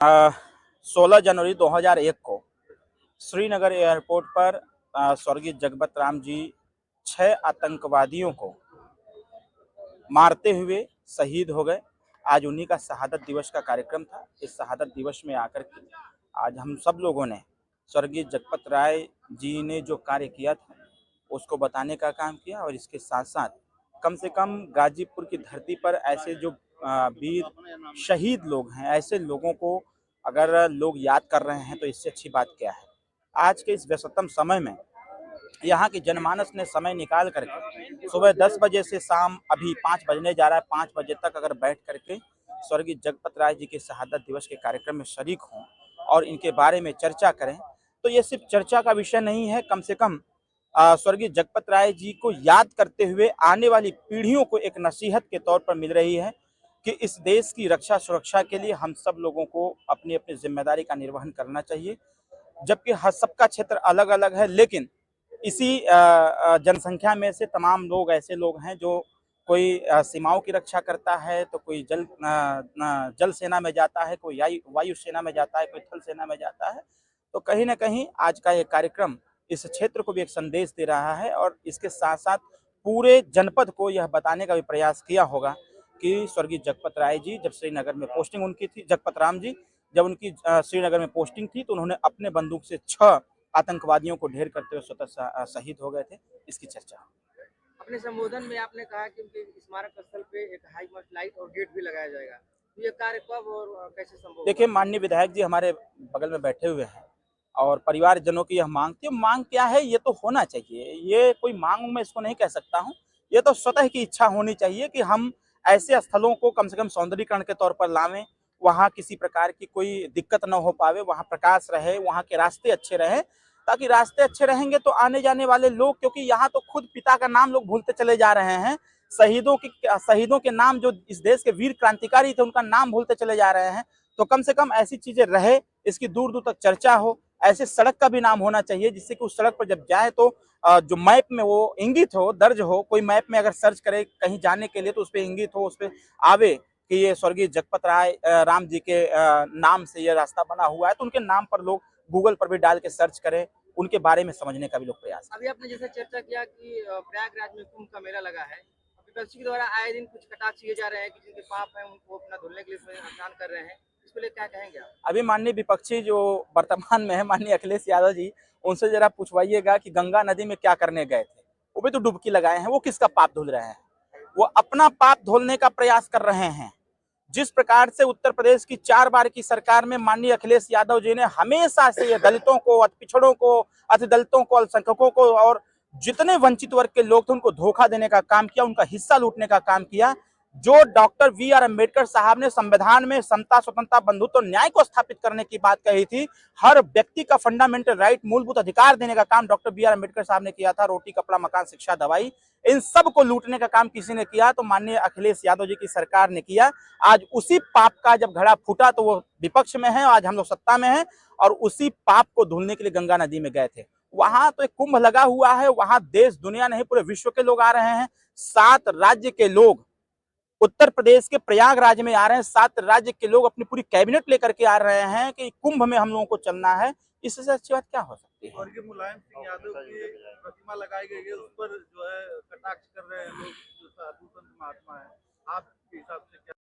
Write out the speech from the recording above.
अ, 16 जनवरी 2001 को श्रीनगर एयरपोर्ट पर स्वर्गीय जगपत राम जी 6 आतंकवादियों को मारते हुए शहीद हो गए। आज उन्हीं का शहादत दिवस का कार्यक्रम था। इस शहादत दिवस में आकर के आज हम सब लोगों ने स्वर्गीय जगपत राय जी ने जो कार्य किया था उसको बताने का काम किया और इसके साथ साथ कम से कम गाजीपुर की धरती पर ऐसे जो वीर शहीद लोग हैं, ऐसे लोगों को अगर लोग याद कर रहे हैं तो इससे अच्छी बात क्या है। आज के इस व्यस्ततम समय में यहाँ की जनमानस ने समय निकाल करके सुबह 10 बजे से शाम अभी 5 बजने जा रहा है, 5 बजे तक अगर बैठ करके स्वर्गीय जगपत राय जी के शहादत दिवस के कार्यक्रम में शरीक हों और इनके बारे में चर्चा करें, तो ये सिर्फ चर्चा का विषय नहीं है। कम से कम स्वर्गीय जगपत राय जी को याद करते हुए आने वाली पीढ़ियों को एक नसीहत के तौर पर मिल रही है कि इस देश की रक्षा सुरक्षा के लिए हम सब लोगों को अपनी अपनी जिम्मेदारी का निर्वहन करना चाहिए। जबकि हर सबका क्षेत्र अलग अलग है, लेकिन इसी जनसंख्या में से तमाम लोग ऐसे लोग हैं जो कोई सीमाओं की रक्षा करता है, तो कोई जल सेना में जाता है, कोई वायु सेना में जाता है, कोई थल सेना में जाता है। तो कहीं ना कहीं आज का ये कार्यक्रम इस क्षेत्र को भी एक संदेश दे रहा है और इसके साथ साथ पूरे जनपद को यह बताने का भी प्रयास किया होगा कि स्वर्गीय जगपत राय जी जब श्रीनगर में पोस्टिंग उनकी थी, जगपत राम जी जब उनकी श्रीनगर में पोस्टिंग थी तो उन्होंने अपने बंदूक से 6 आतंकवादियों को ढेर करते हुए स्वतः शहीद हो गए थे। इसकी चर्चा अपने संबोधन में आपने कहा कि उनके स्मारक स्थल पे एक हाई मस्ट लाइट और गेट भी लगाया जाएगा। तो ये कार्य कब और कैसे संभव देखिए, होगा? माननीय विधायक जी हमारे बगल में बैठे हुए हैं और परिवारजनों की यह मांग थी। मांग क्या है, ये तो होना चाहिए, ये कोई मांग मैं इसको नहीं कह सकता हूँ। ये तो स्वतः की इच्छा होनी चाहिए कि हम ऐसे स्थलों को कम से कम सौंदर्यीकरण के तौर पर लावें, वहाँ किसी प्रकार की कोई दिक्कत न हो पावे, वहाँ प्रकाश रहे, वहाँ के रास्ते अच्छे रहें, ताकि रास्ते अच्छे रहेंगे तो आने जाने वाले लोग, क्योंकि यहाँ तो खुद पिता का नाम लोग भूलते चले जा रहे हैं, शहीदों के नाम जो इस देश के वीर क्रांतिकारी थे उनका नाम भूलते चले जा रहे हैं। तो कम से कम ऐसी चीजें रहे, इसकी दूर दूर तक चर्चा हो। ऐसे सड़क का भी नाम होना चाहिए जिससे कि उस सड़क पर जब जाए तो जो मैप में वो इंगित हो, दर्ज हो, कोई मैप में अगर सर्च करे कहीं जाने के लिए तो उस पर इंगित हो, उस पर आवे कि ये स्वर्गीय जगपत राय राम जी के नाम से ये रास्ता बना हुआ है, तो उनके नाम पर लोग गूगल पर भी डाल के सर्च करें, उनके बारे में समझने का भी लोग प्रयास करें। अभी आपने जैसे चर्चा किया कि प्रयागराज में कुंभ का मेला लगा है। विपक्षी के द्वारा आए दिन कुछ कटाक्ष किए जा रहे हैं कि जिनके पाप हैं उनको अपना धुलने के लिए इसमें स्नान कर रहे हैं। इसको लेकर क्या कहेंगे आप? अभी माननीय विपक्षी जो वर्तमान में है, माननीय अखिलेश यादव जी, उनसे जरा पूछवाइएगा कि गंगा नदी में क्या करने गए थे। वो भी तो डुबकी लगाए हैं, वो किसका पाप धुल रहे हैं? वो अपना पाप धोलने का प्रयास कर रहे हैं। जिस प्रकार से उत्तर प्रदेश की 4 बार की सरकार में माननीय अखिलेश यादव जी ने हमेशा से ये दलितों को, अति पिछड़ों को, अति दलितों को, अल्पसंख्यकों को और जितने वंचित वर्ग के लोग थे उनको धोखा देने का काम किया, उनका हिस्सा लूटने का काम किया। जो डॉक्टर बी.आर. अम्बेडकर साहब ने संविधान में समता, स्वतंत्रता, बंधुत्व और न्याय को स्थापित करने की बात कही थी, हर व्यक्ति का फंडामेंटल राइट, मूलभूत अधिकार देने का काम डॉक्टर बी.आर. अम्बेडकर साहब ने किया था। रोटी, कपड़ा, मकान, शिक्षा, दवाई, इन सब को लूटने का काम किसी ने किया तो माननीय अखिलेश यादव जी की सरकार ने किया। आज उसी पाप का जब घड़ा फूटा तो वो विपक्ष में है, आज हम लोग सत्ता में हैं और उसी पाप को धुलने के लिए गंगा नदी में गए थे। वहां तो एक कुंभ लगा हुआ है, वहां देश दुनिया नहीं पूरे विश्व के लोग आ रहे हैं। 7 राज्य के लोग उत्तर प्रदेश के प्रयागराज में आ रहे हैं, 7 राज्य के लोग अपनी पूरी कैबिनेट लेकर के आ रहे हैं कि कुंभ में हम लोगों को चलना है। इससे अच्छी बात क्या हो सकती है? स्वर्गीय मुलायम सिंह यादव की प्रतिमा लगाई गई है, उस पर जो है कटाक्ष कर रहे हैं लोग, जो साधु संत महात्मा है। आपके हिसाब से क्या